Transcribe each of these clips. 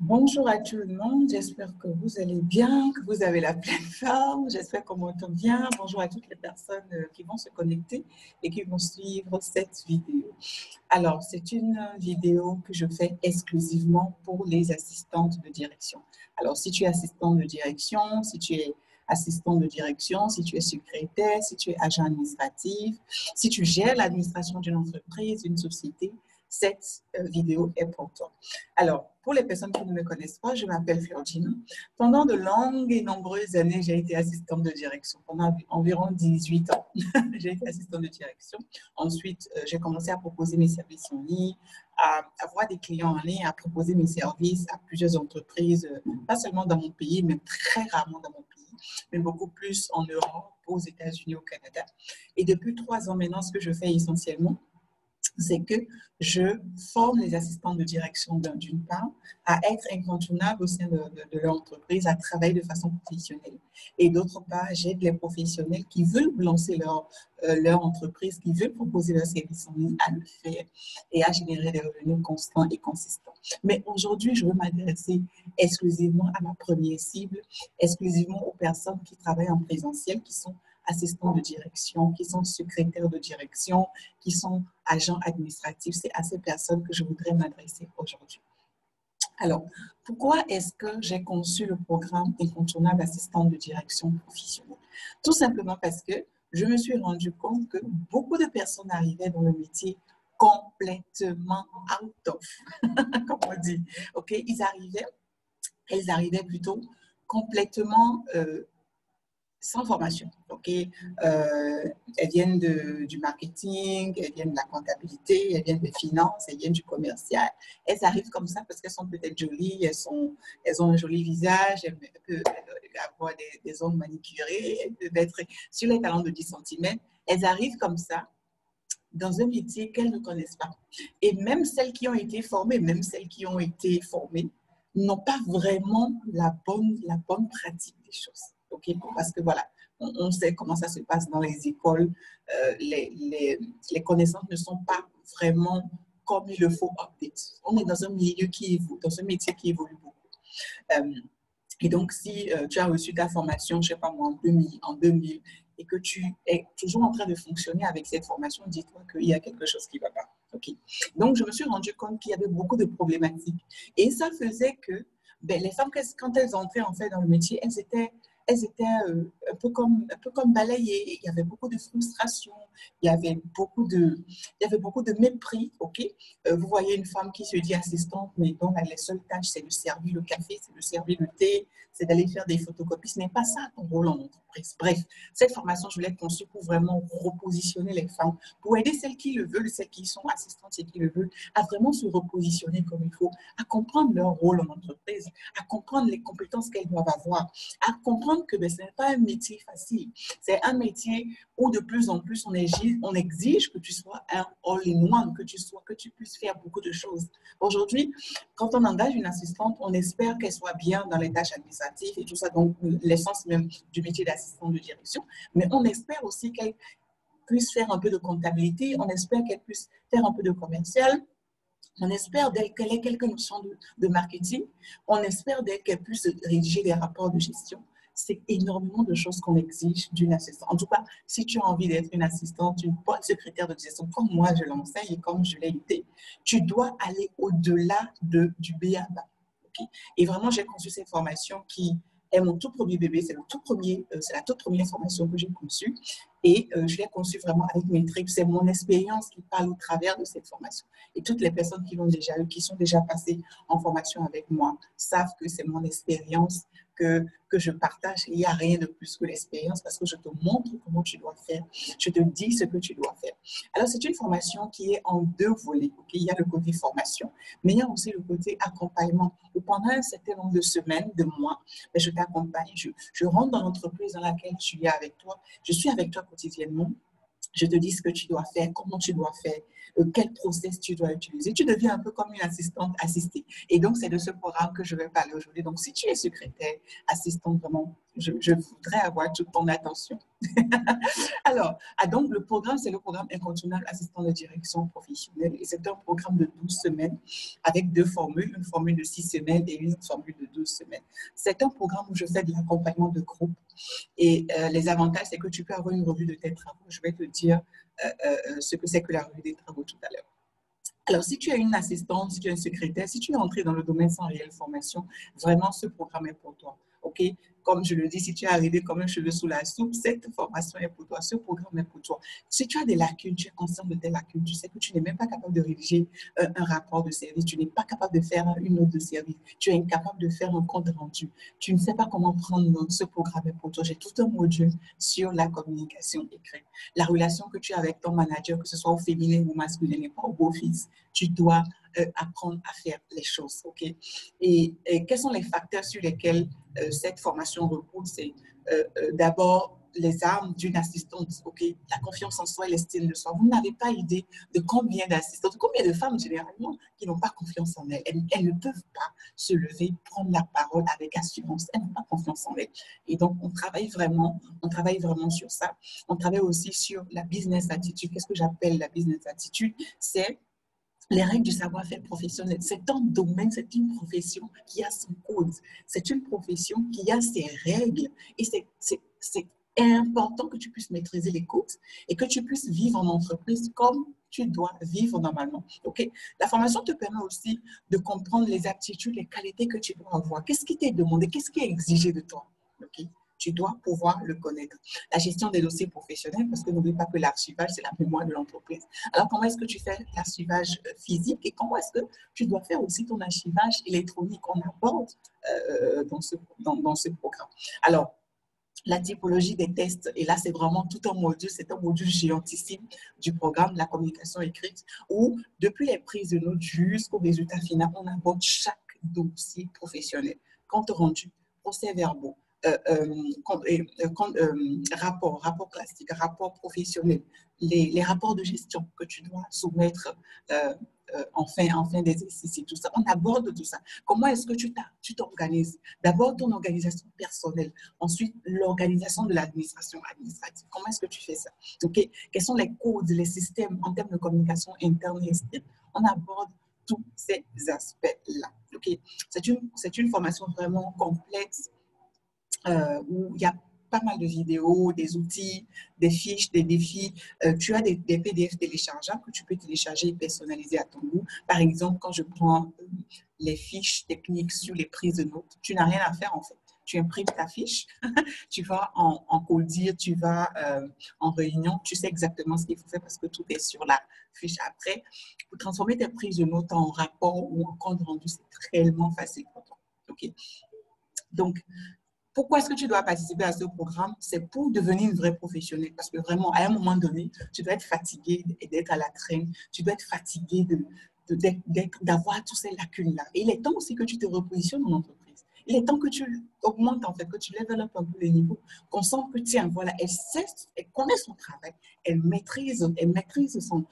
Bonjour à tout le monde, j'espère que vous allez bien, que vous avez la pleine forme, j'espère qu'on m'entend bien. Bonjour à toutes les personnes qui vont se connecter et qui vont suivre cette vidéo. Alors, c'est une vidéo que je fais exclusivement pour les assistantes de direction. Alors, si tu es assistant de direction, si tu es assistant de direction, si tu es secrétaire, si tu es agent administratif, si tu gères l'administration d'une entreprise, d'une société, cette vidéo est pour toi. Alors, pour les personnes qui ne me connaissent pas, je m'appelle Florgina. Pendant de longues et nombreuses années, j'ai été assistante de direction. Pendant environ 18 ans, j'ai été assistante de direction. Ensuite, j'ai commencé à proposer mes services en ligne, à avoir des clients en ligne, à proposer mes services à plusieurs entreprises, pas seulement dans mon pays, mais très rarement dans mon pays, mais beaucoup plus en Europe, aux États-Unis, au Canada. Et depuis 3 ans maintenant, ce que je fais essentiellement, c'est que je forme les assistants de direction d'une part à être incontournables au sein de leur entreprise, à travailler de façon professionnelle. Et d'autre part, j'aide les professionnels qui veulent lancer leur entreprise, qui veulent proposer leurs services en ligne à le faire et à générer des revenus constants et consistants. Mais aujourd'hui, je veux m'adresser exclusivement à ma première cible, exclusivement aux personnes qui travaillent en présentiel, qui sont assistants de direction, qui sont secrétaires de direction, qui sont agents administratifs. C'est à ces personnes que je voudrais m'adresser aujourd'hui. Alors, pourquoi est-ce que j'ai conçu le programme Incontournable assistant de direction professionnelle? Tout simplement parce que je me suis rendu compte que beaucoup de personnes arrivaient dans le métier complètement out of, comme on dit. OK? Elles arrivaient plutôt complètement sans formation. OK? Elles viennent du marketing, elles viennent de la comptabilité, elles viennent des finances, elles viennent du commercial. Elles arrivent comme ça parce qu'elles sont peut-être jolies, elles ont un joli visage, elles peuvent avoir des ongles manicurés, elles peuvent être sur les talons de 10 cm. Elles arrivent comme ça dans un métier qu'elles ne connaissent pas. Et même celles qui ont été formées, n'ont pas vraiment la bonne pratique des choses. Okay? Parce que voilà, on sait comment ça se passe dans les écoles. Les connaissances ne sont pas vraiment comme il le faut update. On est dans un milieu qui évolue, dans un métier qui évolue beaucoup. Et donc, si tu as reçu ta formation, je ne sais pas moi, en 2000 et que tu es toujours en train de fonctionner avec cette formation, dis-toi qu'il y a quelque chose qui ne va pas. Okay. Donc, je me suis rendu compte qu'il y avait beaucoup de problématiques. Et ça faisait que les femmes, quand elles entraient en fait dans le métier, elles étaient un peu comme balayées. Il y avait beaucoup de frustration, il y avait beaucoup de mépris. Okay? Vous voyez une femme qui se dit assistante, mais dont les seules tâches, c'est de servir le café, c'est de servir le thé, c'est d'aller faire des photocopies. Ce n'est pas ça ton rôle en entreprise. Bref, cette formation, je l'ai conçue pour vraiment repositionner les femmes, pour aider celles qui le veulent, celles qui sont assistantes et qui le veulent, à vraiment se repositionner comme il faut, à comprendre leur rôle en entreprise, à comprendre les compétences qu'elles doivent avoir, à comprendre que ce n'est pas un métier facile. C'est un métier où de plus en plus on exige que tu sois un all-in-one, que tu puisses faire beaucoup de choses. Aujourd'hui, quand on engage une assistante, on espère qu'elle soit bien dans les tâches administratives et tout ça, donc l'essence même du métier d'assistante de direction, mais on espère aussi qu'elle puisse faire un peu de comptabilité, on espère qu'elle puisse faire un peu de commercial, on espère qu'elle ait quelques notions de marketing, on espère qu'elle puisse rédiger des rapports de gestion. C'est énormément de choses qu'on exige d'une assistante. En tout cas, si tu as envie d'être une assistante, une bonne secrétaire de gestion, comme moi je l'enseigne et comme je l'ai été, tu dois aller au-delà du B.A.-ba. Okay? Et vraiment, j'ai conçu cette formation qui est mon tout premier bébé, c'est la toute première formation que j'ai conçue. Et je l'ai conçue vraiment avec mes tripes. C'est mon expérience qui parle au travers de cette formation. Et toutes les personnes qui sont déjà passées en formation avec moi savent que c'est mon expérience que je partage. Il n'y a rien de plus que l'expérience parce que je te montre comment tu dois faire. Je te dis ce que tu dois faire. Alors, c'est une formation qui est en 2 volets. Okay? Il y a le côté formation, mais il y a aussi le côté accompagnement. Et pendant un certain nombre de semaines, de mois, je t'accompagne. Je rentre dans l'entreprise dans laquelle tu es avec toi. Je suis avec toi quotidiennement. Je te dis ce que tu dois faire, comment tu dois faire. quel process tu dois utiliser. Tu deviens un peu comme une assistante assistée. Et donc, c'est de ce programme que je vais parler aujourd'hui. Donc, si tu es secrétaire, assistante, vraiment, je voudrais avoir toute ton attention. Alors, donc, le programme, c'est le programme incontournable assistant de direction professionnelle. Et c'est un programme de 12 semaines avec deux formules, une formule de 6 semaines et une formule de 12 semaines. C'est un programme où je fais de l'accompagnement de groupe. Et les avantages, c'est que tu peux avoir une revue de tes travaux. Je vais te dire ce que c'est que la revue des travaux tout à l'heure. Alors, si tu es une assistante, si tu es un secrétaire, si tu es entré dans le domaine sans réelle formation, vraiment, ce programme est pour toi. OK? Comme je le dis, si tu es arrivé comme un cheveu sous la soupe, cette formation est pour toi, ce programme est pour toi. Si tu as des lacunes, tu es conscient de tes lacunes, tu sais que tu n'es même pas capable de rédiger un rapport de service, tu n'es pas capable de faire une note de service, tu es incapable de faire un compte rendu, tu ne sais pas comment prendre note, ce programme est pour toi. J'ai tout un module sur la communication écrite. La relation que tu as avec ton manager, que ce soit au féminin ou au masculin, n'est pas au beau-fils. Tu dois apprendre à faire les choses, OK? Et quels sont les facteurs sur lesquels cette formation repose? C'est d'abord les armes d'une assistante, OK? La confiance en soi et l'estime de soi. Vous n'avez pas idée de combien d'assistantes, combien de femmes généralement qui n'ont pas confiance en elles. Elles ne peuvent pas se lever, prendre la parole avec assurance. Elles n'ont pas confiance en elles. Et donc, on travaille vraiment sur ça. On travaille aussi sur la business attitude. Qu'est-ce que j'appelle la business attitude? C'est les règles du savoir-faire professionnel. C'est un domaine, c'est une profession qui a son code. C'est une profession qui a ses règles. Et c'est important que tu puisses maîtriser les codes et que tu puisses vivre en entreprise comme tu dois vivre normalement. OK? La formation te permet aussi de comprendre les aptitudes, les qualités que tu dois avoir. Qu'est-ce qui t'est demandé? Qu'est-ce qui est exigé de toi? OK? Tu dois pouvoir le connaître. La gestion des dossiers professionnels, parce que n'oublie pas que l'archivage, c'est la mémoire de l'entreprise. Alors, comment est-ce que tu fais l'archivage physique et comment est-ce que tu dois faire aussi ton archivage électronique qu'on aborde dans ce programme? Alors, la typologie des tests, et là, c'est vraiment tout un module, c'est un module géantissime du programme, la communication écrite, où depuis les prises de notes jusqu'au résultat final, on aborde chaque dossier professionnel, compte rendu, procès-verbaux, rapport classique, rapport professionnel, les rapports de gestion que tu dois soumettre en fin d'exercice et tout ça. On aborde tout ça. Comment est-ce que tu t'organises? D'abord, ton organisation personnelle. Ensuite, l'organisation de l'administration administrative. Comment est-ce que tu fais ça? Okay? Quels sont les codes, les systèmes en termes de communication interne et externe? On aborde tous ces aspects-là. Okay? C'est une formation vraiment complexe où il y a pas mal de vidéos, des outils, des fiches, des défis. Tu as des PDF téléchargeables que tu peux télécharger et personnaliser à ton goût. Par exemple, quand je prends les fiches techniques sur les prises de notes, tu n'as rien à faire en fait. Tu imprimes ta fiche, tu vas en codir, tu vas en réunion, tu sais exactement ce qu'il faut faire parce que tout est sur la fiche. Après, pour transformer tes prises de notes en rapport ou en compte rendu, c'est réellement facile pour toi. OK? Donc, pourquoi est-ce que tu dois participer à ce programme? C'est pour devenir une vraie professionnelle. Parce que vraiment, à un moment donné, tu dois être fatigué d'être à la traîne. Tu dois être fatigué d'avoir toutes ces lacunes-là. Et il est temps aussi que tu te repositionnes en entreprise. Il est temps que tu augmentes, en fait, que tu lèves un peu les niveaux. Qu'on sent que, tiens, voilà, elle connaît son travail. Elle maîtrise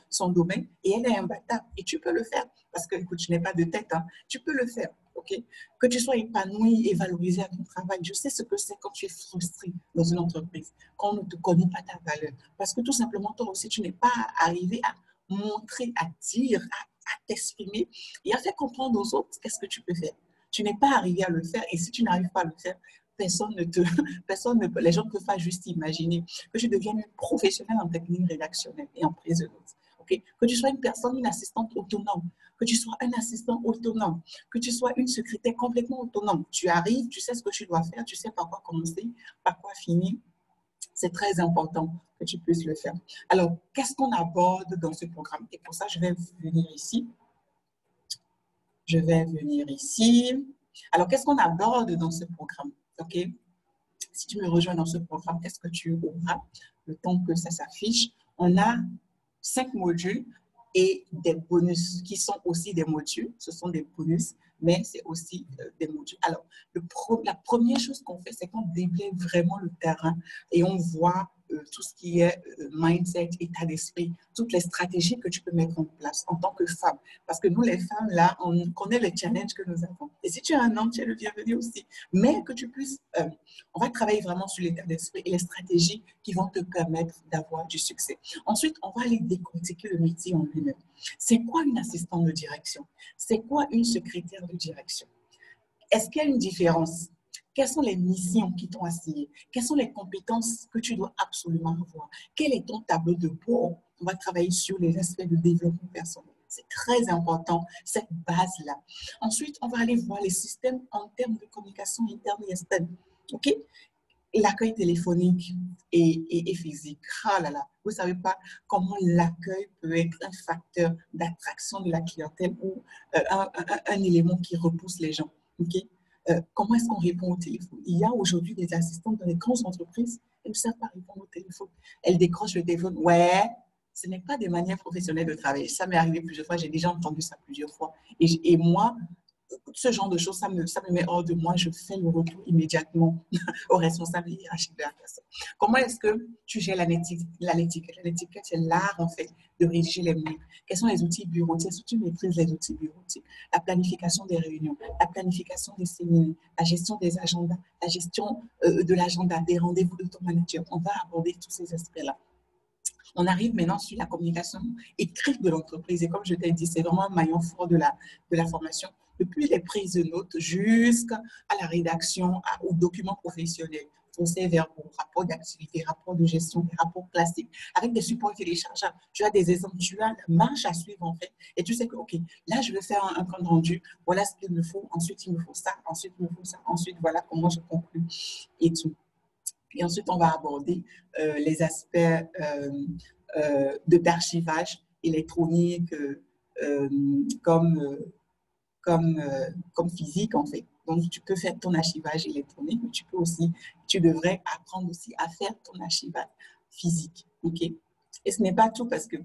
son domaine et elle est imbattable. Et tu peux le faire. Parce que, écoute, tu n'es pas de tête, hein, tu peux le faire. Okay? Que tu sois épanoui et valorisé à ton travail. Je sais ce que c'est quand tu es frustré dans une entreprise, quand on ne te connaît pas ta valeur. Parce que tout simplement, toi aussi, tu n'es pas arrivé à montrer, à dire, à t'exprimer et à faire comprendre aux autres qu'est-ce que tu peux faire. Tu n'es pas arrivé à le faire et si tu n'arrives pas à le faire, les gens ne peuvent pas juste imaginer que tu deviennes une professionnelle en technique rédactionnelle et en prise de notes. Okay? Que tu sois une assistante autonome, que tu sois un assistant autonome, que tu sois une secrétaire complètement autonome. Tu arrives, tu sais ce que tu dois faire, tu sais par quoi commencer, par quoi finir. C'est très important que tu puisses le faire. Alors, qu'est-ce qu'on aborde dans ce programme? Et pour ça, je vais venir ici. Alors, qu'est-ce qu'on aborde dans ce programme? OK? Si tu me rejoins dans ce programme, qu'est-ce que tu auras le temps que ça s'affiche? On a 5 modules et des bonus qui sont aussi des modules. Ce sont des bonus, mais c'est aussi des modules. Alors, la première chose qu'on fait, c'est qu'on déblaye vraiment le terrain et on voit tout ce qui est mindset, état d'esprit, toutes les stratégies que tu peux mettre en place en tant que femme. Parce que nous, les femmes, là, on connaît les challenges que nous avons. Et si tu es un homme, tu es le bienvenu aussi. Mais que tu puisses, on va travailler vraiment sur l'état d'esprit et les stratégies qui vont te permettre d'avoir du succès. Ensuite, on va aller décortiquer le métier en lui-même. C'est quoi une assistante de direction? C'est quoi une secrétaire de direction? Est-ce qu'il y a une différence? Quelles sont les missions qui t'ont assignées? Quelles sont les compétences que tu dois absolument avoir? Quel est ton tableau de bord? On va travailler sur les aspects de développement personnel. C'est très important, cette base-là. Ensuite, on va aller voir les systèmes en termes de communication interne et externe. OK? L'accueil téléphonique et physique. Ah là là, vous ne savez pas comment l'accueil peut être un facteur d'attraction de la clientèle ou un élément qui repousse les gens. Okay? Comment est-ce qu'on répond au téléphone? Il y a aujourd'hui des assistantes dans les grandes entreprises, elles ne savent pas répondre au téléphone. Elles décrochent le téléphone. Ouais, ce n'est pas des manières professionnelles de travailler. Ça m'est arrivé plusieurs fois, j'ai déjà entendu ça plusieurs fois. Et moi, ce genre de choses, ça me met hors de moi. Je fais le retour immédiatement aux responsables hiérarchiques de la personne. Comment est-ce que tu gères l'étiquette? L'étiquette, c'est l'art, en fait, de rédiger les mails. Quels sont les outils bureautiques? Est-ce que tu maîtrises les outils bureautiques? La planification des réunions, la planification des séminaires, la gestion des agendas, la gestion de l'agenda, des rendez-vous de ton manager. On va aborder tous ces aspects-là. On arrive maintenant sur la communication écrite de l'entreprise. Et comme je t'ai dit, c'est vraiment un maillon fort de la formation. Depuis les prises de notes jusqu'à la rédaction, aux documents professionnels, procès-verbaux, rapports d'activité, rapports de gestion, rapports classiques, avec des supports téléchargeables. Tu as des exemples, tu as la marche à suivre en fait. Et tu sais que, OK, là, je vais faire un compte rendu. Voilà ce qu'il me faut. Ensuite, il me faut ça. Ensuite, il me faut ça. Ensuite, voilà comment je conclue et tout. Et ensuite, on va aborder les aspects d'archivage électronique comme physique, en fait. Donc, tu peux faire ton archivage électronique, mais tu devrais apprendre aussi à faire ton archivage physique. OK? Et ce n'est pas tout parce que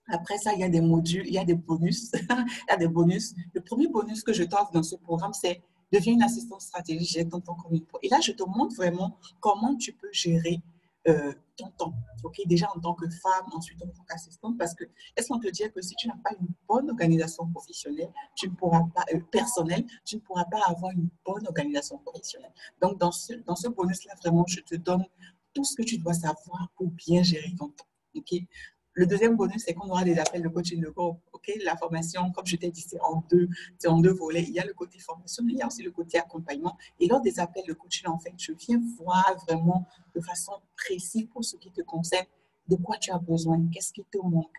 après ça, il y a des modules, il y a des bonus. Il y a des bonus. Le premier bonus que je t'offre dans ce programme, c'est deviens une assistante stratégique, gère ton temps comme il faut. Et là, je te montre vraiment comment tu peux gérer ton temps. Okay? Déjà en tant que femme, ensuite en tant qu'assistante, parce que laisse-moi te dire que si tu n'as pas une bonne organisation professionnelle, tu ne pourras pas, personnelle, tu ne pourras pas avoir une bonne organisation professionnelle. Donc, dans ce bonus-là, vraiment, je te donne tout ce que tu dois savoir pour bien gérer ton temps. Okay? Le deuxième bonus, c'est qu'on aura des appels de coaching de groupe. Okay? La formation, comme je t'ai dit, c'est en deux volets. Il y a le côté formation, mais il y a aussi le côté accompagnement. Et lors des appels de coaching, en fait, je viens voir vraiment de façon précise pour ce qui te concerne, de quoi tu as besoin, qu'est-ce qui te manque,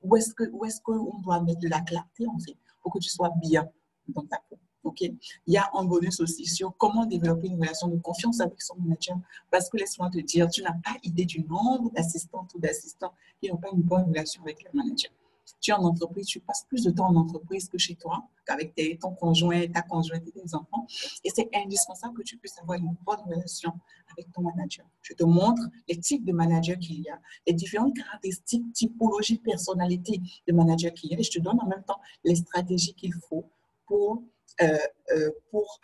où est-ce qu'on doit mettre de la clarté, en fait, pour que tu sois bien dans ta peau. Okay? Il y a un bonus aussi sur comment développer une relation de confiance avec son manager. Parce que laisse-moi te dire, tu n'as pas idée du nombre d'assistantes ou d'assistants qui n'ont pas une bonne relation avec le manager. Tu es en entreprise, tu passes plus de temps en entreprise que chez toi, qu'avec ton conjoint, ta conjointe et tes enfants. Et c'est indispensable que tu puisses avoir une bonne relation avec ton manager. Je te montre les types de managers qu'il y a, les différentes caractéristiques, typologies, personnalités de managers qu'il y a. Et je te donne en même temps les stratégies qu'il faut pour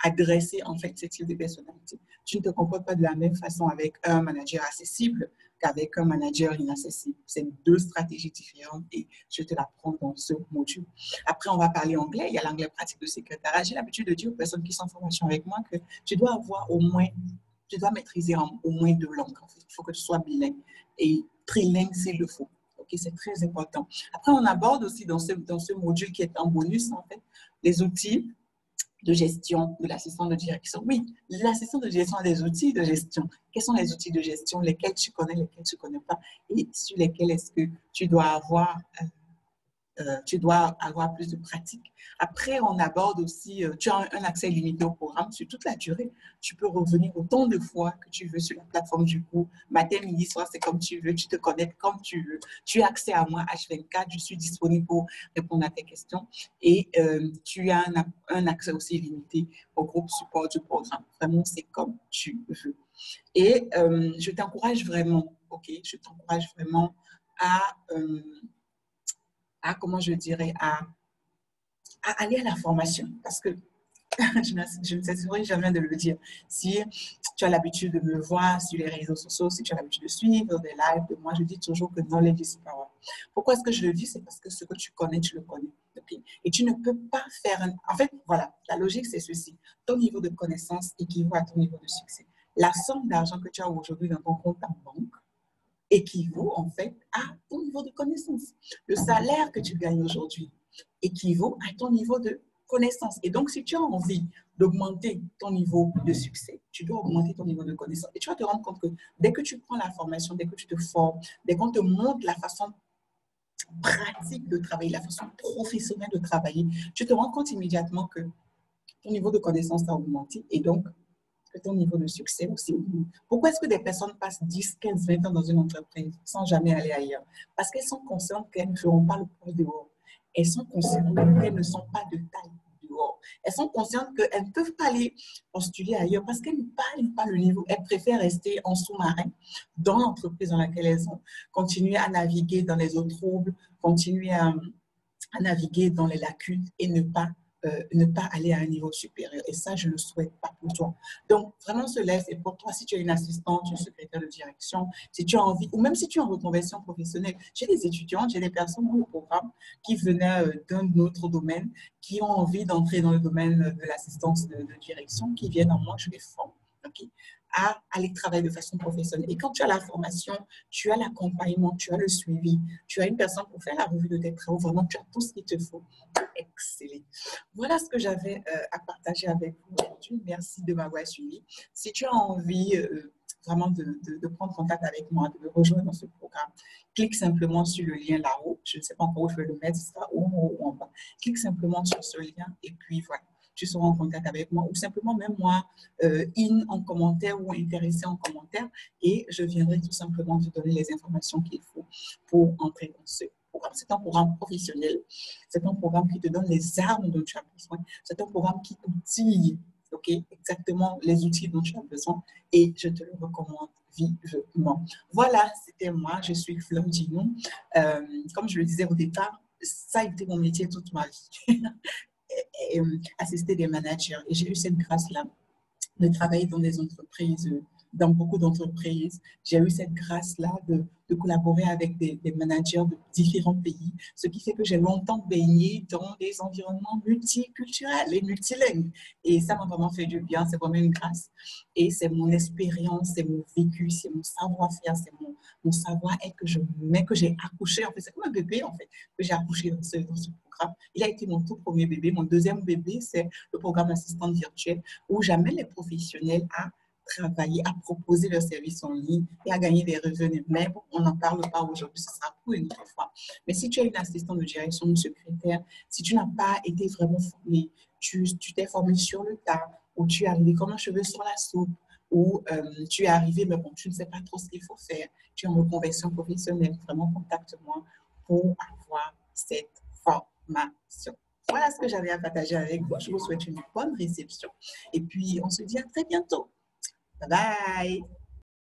adresser en fait ce type de personnalité. Tu ne te comportes pas de la même façon avec un manager accessible qu'avec un manager inaccessible. C'est deux stratégies différentes et je te l'apprends dans ce module. Après, on va parler anglais. Il y a l'anglais pratique de secrétariat. J'ai l'habitude de dire aux personnes qui sont en formation avec moi que tu dois avoir tu dois maîtriser au moins 2 langues. En fait. Il faut que tu sois bilingue et trilingue s'il le faut. Okay, c'est très important. Après, on aborde aussi dans ce module qui est en bonus, en fait, les outils de gestion de l'assistant de direction. Oui, l'assistant de direction a des outils de gestion. Quels sont les outils de gestion, lesquels tu connais, lesquels tu ne connais pas, et sur lesquels est-ce que tu dois avoir plus de pratique. Après, on aborde aussi, tu as un accès limité au programme sur toute la durée. Tu peux revenir autant de fois que tu veux sur la plateforme du cours. Matin, midi, soir, c'est comme tu veux. Tu te connectes comme tu veux. Tu as accès à moi H24. Je suis disponible pour répondre à tes questions. Et tu as un accès aussi limité au groupe support du programme. Vraiment, c'est comme tu veux. Et je t'encourage vraiment, OK? Je t'encourage vraiment comment je dirais, à aller à la formation. Parce que je ne cesserai jamais de le dire. Si tu as l'habitude de me voir sur les réseaux sociaux, si tu as l'habitude de suivre des lives de moi, je dis toujours que knowledge is power. Pourquoi est-ce que je le dis? C'est parce que ce que tu connais, tu le connais. Okay? Et tu ne peux pas faire... En fait, voilà, la logique, c'est ceci. Ton niveau de connaissance équivaut à ton niveau de succès. La somme d'argent que tu as aujourd'hui dans ton compte en banque équivaut en fait à ton niveau de connaissance. Le salaire que tu gagnes aujourd'hui équivaut à ton niveau de connaissance. Et donc, si tu as envie d'augmenter ton niveau de succès, tu dois augmenter ton niveau de connaissance. Et tu vas te rendre compte que dès que tu prends la formation, dès que tu te formes, dès qu'on te montre la façon pratique de travailler, la façon professionnelle de travailler, tu te rends compte immédiatement que ton niveau de connaissance a augmenté et donc que ton niveau de succès aussi augmente. Pourquoi est-ce que des personnes passent 10, 15, 20 ans dans une entreprise sans jamais aller ailleurs? Parce qu'elles sont conscientes qu'elles ne feront pas le poids dehors. Elles sont conscientes qu'elles ne sont pas de taille dehors. Elles sont conscientes qu'elles ne peuvent pas aller postuler ailleurs parce qu'elles n'ont pas le niveau. Elles préfèrent rester en sous-marin dans l'entreprise dans laquelle elles sont, continuer à naviguer dans les eaux troubles, continuer à naviguer dans les lacunes et ne pas aller à un niveau supérieur. Et ça, je ne le souhaite pas pour toi. Donc, vraiment, se laisse. Et pour toi, si tu es une assistante, une secrétaire de direction, si tu as envie, ou même si tu es en reconversion professionnelle, j'ai des étudiantes, j'ai des personnes dans le programme qui venaient d'un autre domaine, qui ont envie d'entrer dans le domaine de l'assistance de direction, qui viennent en moi, je les forme. Okay, à aller travailler de façon professionnelle. Et quand tu as la formation, tu as l'accompagnement, tu as le suivi, tu as une personne pour faire la revue de tes travaux, vraiment, tu as tout ce qu'il te faut. Excellent. Voilà ce que j'avais à partager avec vous aujourd'hui. Merci de m'avoir suivi. Si tu as envie vraiment de prendre contact avec moi, de me rejoindre dans ce programme, clique simplement sur le lien là-haut. Je ne sais pas encore où je vais le mettre, ce sera ou en bas. Clique simplement sur ce lien et puis voilà. Tu seras en contact avec moi ou simplement même moi, en commentaire ou intéressé en commentaire et je viendrai tout simplement te donner les informations qu'il faut pour entrer dans ce programme. C'est un programme professionnel, c'est un programme qui te donne les armes dont tu as besoin, c'est un programme qui t'outille, okay, exactement les outils dont tu as besoin et je te le recommande vivement. Voilà, c'était moi, je suis Fleur Dinou. Comme je le disais au départ, ça a été mon métier toute ma vie. Assister des managers. Et j'ai eu cette grâce-là de travailler dans des entreprises, dans beaucoup d'entreprises. J'ai eu cette grâce-là de collaborer avec des managers de différents pays, ce qui fait que j'ai longtemps baigné dans des environnements multiculturels et multilingues. Et ça m'a vraiment fait du bien, c'est vraiment une grâce. Et c'est mon expérience, c'est mon vécu, c'est mon savoir-faire, c'est mon savoir-être que je mets, que j'ai accouché. En fait, c'est comme un bébé, en fait, que j'ai accouché dans ce programme. Il a été mon tout premier bébé. Mon deuxième bébé, c'est le programme assistante virtuelle où j'amène les professionnels à travailler, à proposer leurs services en ligne et à gagner des revenus. Mais bon, on n'en parle pas aujourd'hui, ce sera pour une autre fois. Mais si tu es une assistante de direction, une secrétaire, si tu n'as pas été vraiment formé, tu t'es formé sur le tas, ou tu es arrivé comme un cheveu sur la soupe, ou tu es arrivé, mais bon, tu ne sais pas trop ce qu'il faut faire, tu es en reconversion professionnelle, vraiment contacte-moi pour avoir cette formation. Voilà ce que j'avais à partager avec vous. Je vous souhaite une bonne réception. Et puis, on se dit à très bientôt. Bye bye.